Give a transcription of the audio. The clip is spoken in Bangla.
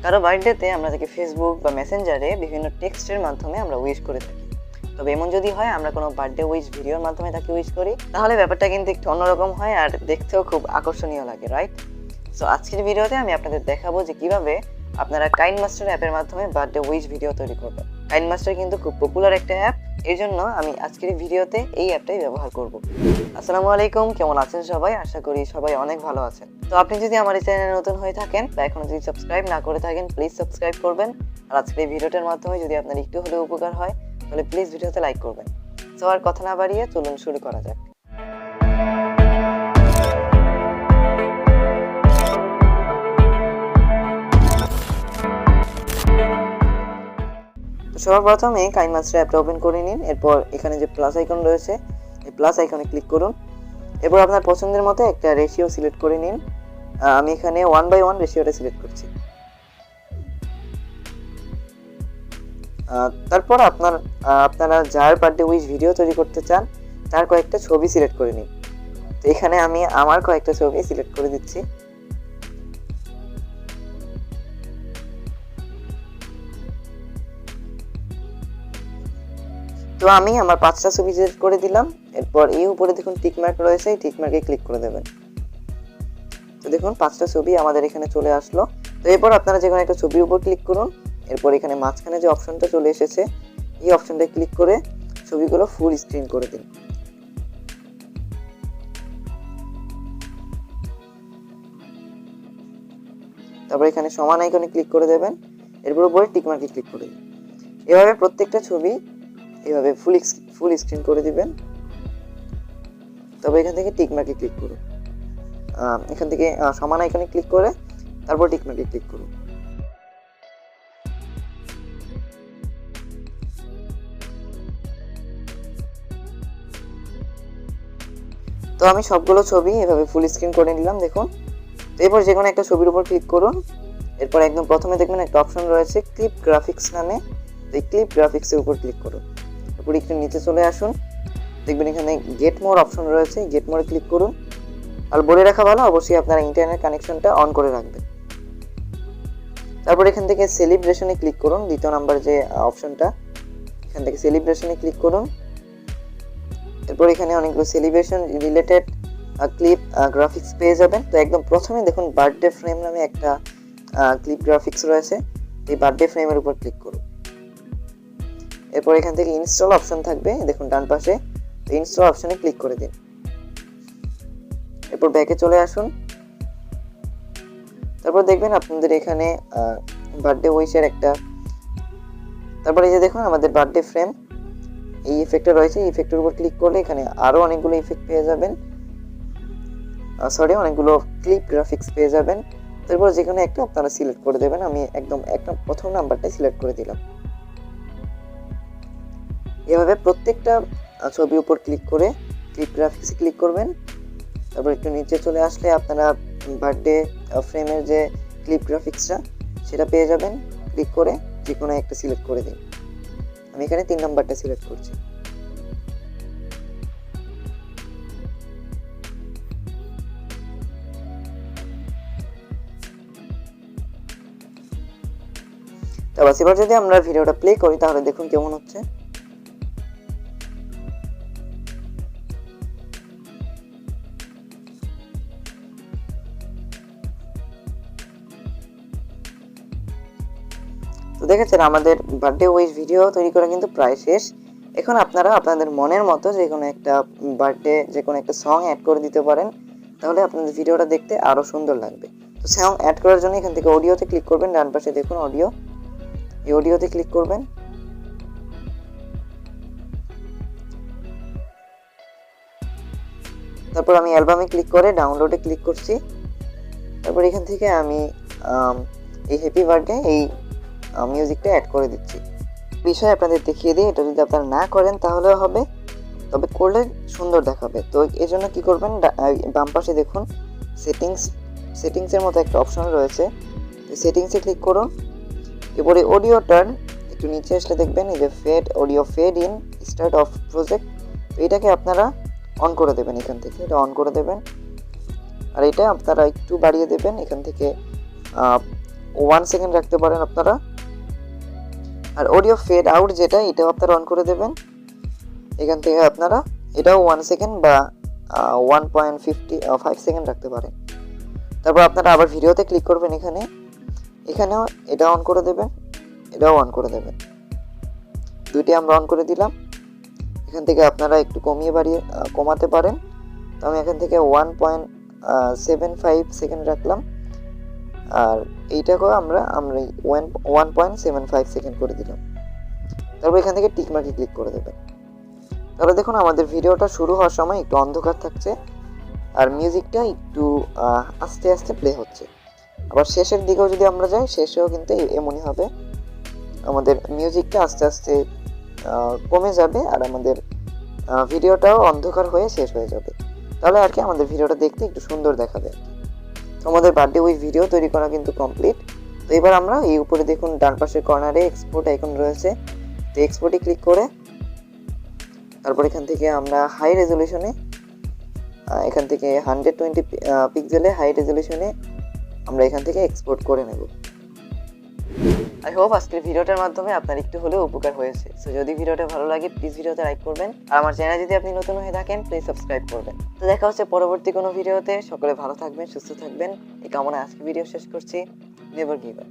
কারো বার্থডেতে আমরা তাকে ফেসবুক বা মেসেঞ্জারে বিভিন্ন টেক্সটের মাধ্যমে আমরা উইশ করে থাকি। তবে এমন যদি হয় আমরা কোনো বার্থডে উইশ ভিডিওর মাধ্যমে তাকে উইশ করি, তাহলে ব্যাপারটা কিন্তু একটু অন্যরকম হয় আর দেখতেও খুব আকর্ষণীয় লাগে, রাইট? সো আজকের ভিডিওতে আমি আপনাদের দেখাবো যে কিভাবে আপনারা কাইনমাস্টার অ্যাপের মাধ্যমে বার্থডে উইশ ভিডিও তৈরি করবেন। কাইনমাস্টার কিন্তু খুব পপুলার একটা অ্যাপ, এর জন্য আমি আজকের ভিডিওতে এই অ্যাপটাই ব্যবহার করব। আসসালামু আলাইকুম, কেমন আছেন সবাই? আশা করি সবাই অনেক ভালো আছেন। তো আপনি যদি আমার এই চ্যানেলে নতুন হয়ে থাকেন বা এখনো যদি সাবস্ক্রাইব না করে থাকেন, প্লিজ সাবস্ক্রাইব করবেন। আর আজকের এই ভিডিওটার মাধ্যমে যদি আপনার একটু হলেও উপকার হয় তাহলে প্লিজ ভিডিওতে লাইক করবেন। সো আর কথা না বাড়িয়ে চলুন শুরু করা যাক। সবার প্রথমে কাইনমাস্টার অ্যাপটা ওপেন করে নিন। এরপর এখানে যে প্লাস আইকন রয়েছে এই প্লাস আইকনে ক্লিক করুন। এরপর আপনার পছন্দের মতো একটা রেশিও সিলেক্ট করে নিন। আমি এখানে 1:1 রেশিওটা সিলেক্ট করছি। তারপর আপনারা যার বার্থডে উইশ ভিডিও তৈরি করতে চান তার কয়েকটা ছবি সিলেক্ট করে নিন। তো এখানে আমি আমার কয়েকটা ছবি সিলেক্ট করে দিচ্ছি। তো আমি আমার 5টা ছবি সিলেক্ট করে দিলাম। এরপর এই উপরে দেখুন টিক মার্ক রয়েছে, এই টিক মার্কে ক্লিক করে দেবেন। তো দেখুন 5টা ছবি আমাদের এখানে চলে আসলো। তো এরপর আপনারা যে কোনো একটা ছবির উপর ক্লিক করুন। এরপর এখানে মাঝখানে যে অপশনটা চলে এসেছে এই অপশনটা ক্লিক করে ছবিগুলো ফুল স্ক্রিন করে দিন। তারপর এখানে সমান আইকনে ক্লিক করে দেবেন। এরপর উপরে টিক মার্কে ক্লিক করে দিন। এভাবে প্রত্যেকটা ছবি এভাবে ফুল স্ক্রিন করে দিবেন। তবে এখান থেকে টিক মার্কে ক্লিক করুন। এখান থেকে সমান আইকনে ক্লিক করে তারপর টিক মার্কে ক্লিক করুন। তো আমি সবগুলো ছবি এভাবে ফুল স্ক্রিন করে নিলাম দেখুন। তো এরপর যে কোনো একটা ছবির উপর ক্লিক করুন। এরপর একদম প্রথমে দেখবেন একটা অপশন রয়েছে ক্লিপ গ্রাফিক্স নামে। তো এই ক্লিপ গ্রাফিক্সের উপর ক্লিক করুন। এরপর একটু নিচে চলে আসুন, দেখবেন এখানে গেট মোর অপশন রয়েছে, গেট মোরে ক্লিক করুন। আর বলে রাখা ভালো, অবশ্যই আপনারা ইন্টারনেট কানেকশনটা অন করে রাখবেন। তারপর এখান থেকে সেলিব্রেশনে ক্লিক করুন, দ্বিতীয় নাম্বার যে অপশনটা, এখান থেকে সেলিব্রেশনে ক্লিক করুন। এরপর এখানে অনেকগুলো সেলিব্রেশন রিলেটেড ক্লিপ গ্রাফিক্স পেয়ে যাবেন। তো একদম প্রথমে দেখুন বার্থডে ফ্রেম নামে একটা ক্লিপ গ্রাফিক্স রয়েছে, এই বার্থডে ফ্রেমের উপর ক্লিক করুন। এরপর এখান থেকে ইনস্টল অপশন থাকবে দেখুন ডান পাশে, তো ইনস্টল অপশনে ক্লিক করে দিন। এরপর ব্যাকে চলে আসুন। তারপর দেখবেন আপনাদের এখানে বার্থডে উইশের একটা, তারপর এই যে দেখুন আমাদের বার্থডে ফ্রেম এই ইফেক্টটা রয়েছে, এই ইফেক্টের উপর ক্লিক করলে এখানে আরো অনেকগুলো ইফেক্ট পেয়ে যাবেন, অনেকগুলো ক্লিপ গ্রাফিক্স পেয়ে যাবেন। তারপর যে কোনো একটা আপনারা সিলেক্ট করে দেবেন। আমি একদম প্রথম নাম্বারটাই সিলেক্ট করে দিলাম। এভাবে প্রত্যেকটা ছবির উপর ক্লিক করে ক্লিপ গ্রাফিক্সে ক্লিক করবেন। তারপর একটু নিচে চলে আসলে আপনারা বার্থডে ফ্রেমের যে ক্লিপ গ্রাফিক্সটা সেটা পেয়ে যাবেন। ক্লিক করে যে কোনো একটা সিলেক্ট করে দিন। আমি এখানে 3 নাম্বারটা সিলেক্ট করছি। তারপর এবার যদি আমরা ভিডিওটা প্লে করি তাহলে দেখুন কেমন হচ্ছে। তো দেখেছেন আমাদের বার্থডে উইশ ভিডিও তৈরি করা কিন্তু প্রায় শেষ। এখন আপনারা আপনাদের মনের মতো যে কোনো একটা বার্থডে যে কোনো একটা সং অ্যাড করে দিতে পারেন, তাহলে আপনাদের ভিডিওটা দেখতে আরো সুন্দর লাগবে। তো সং অ্যাড করার জন্য এখান থেকে অডিওতে ক্লিক করবেন, ডান পাশে দেখুন অডিও, এই অডিওতে ক্লিক করবেন। তারপর আমি অ্যালবামে ক্লিক করে ডাউনলোডে ক্লিক করছি। তারপর এখান থেকে আমি এই হ্যাপি বার্থডে এই মিউজিকটা অ্যাড করে দিচ্ছি। বিষয় আপনাদের দেখিয়ে দিই, এটা যদি আপনারা না করেন তাহলেও হবে, তবে করলে সুন্দর দেখাবে। তো এই জন্য কী করবেন, বাম পাশে দেখুন সেটিংসের মতো একটা অপশন রয়েছে, সেটিংসে ক্লিক করুন। এরপরে অডিওটার একটু নিচে আসলে দেখবেন এই যে audio fade in start of project, তো এটাকে আপনারা অন করে দেবেন। এখান থেকে এটা অন করে দেবেন। আর এটা আপনারা একটু বাড়িয়ে দেবেন, এখান থেকে 1 সেকেন্ড রাখতে পারেন আপনারা। আর অডিও ফেড আউট যেটা, এটাও আপনারা অন করে দেবেন। এখান থেকে আপনারা এটাও 1 সেকেন্ড বা 1.5 সেকেন্ড রাখতে পারেন। তারপর আপনারা আবার ভিডিওতে ক্লিক করবেন, এখানেও এটা অন করে দেবেন, এটাও অন করে দেবেন। দুইটি আমরা অন করে দিলাম। এখান থেকে আপনারা একটু কমাতে পারেন। তো আমি এখান থেকে 1.75 সেকেন্ড রাখলাম, আর এইটাকেও আমরা 1.75 সেকেন্ড করে দিলাম। তারপর এখান থেকে টিক মার্কে ক্লিক করে দেবেন। তাহলে দেখুন আমাদের ভিডিওটা শুরু হওয়ার সময় একটু অন্ধকার থাকছে, আর মিউজিকটা একটু আস্তে আস্তে প্লে হচ্ছে। আবার শেষের দিকেও যদি আমরা যাই, শেষেও কিন্তু এমনই হবে, আমাদের মিউজিকটা আস্তে আস্তে কমে যাবে, আর আমাদের ভিডিওটাও অন্ধকার হয়ে শেষ হয়ে যাবে। তাহলে আর কি আমাদের ভিডিওটা দেখতে একটু সুন্দর দেখাবে। আমাদের বার্থডে উইথ ভিডিও তৈরি করা কিন্তু কমপ্লিট। তো এবার আমরা এই উপরে দেখুন ডান পাশের কর্নারে এক্সপোর্ট আইকন রয়েছে, তো এক্সপোর্টে ক্লিক করে তারপর এখান থেকে আমরা হাই রেজলিউশনে, এখান থেকে 120 পিক্সেলে হাই রেজলিউশনে আমরা এখান থেকে এক্সপোর্ট করে নেব। আই হোপ আজকের ভিডিওটার মাধ্যমে আপনার একটু হলেও উপকার হয়েছে। সো যদি ভিডিওটা ভালো লাগে প্লিজ ভিডিওতে লাইক করবেন, আর আমার চ্যানেল যদি আপনি নতুন হয়ে থাকেন প্লিজ সাবস্ক্রাইব করবেন। তো দেখা হচ্ছে পরবর্তী কোনো ভিডিওতে। সকলে ভালো থাকবেন, সুস্থ থাকবেন এই কামনায় আজকে ভিডিও শেষ করছি। Never give up.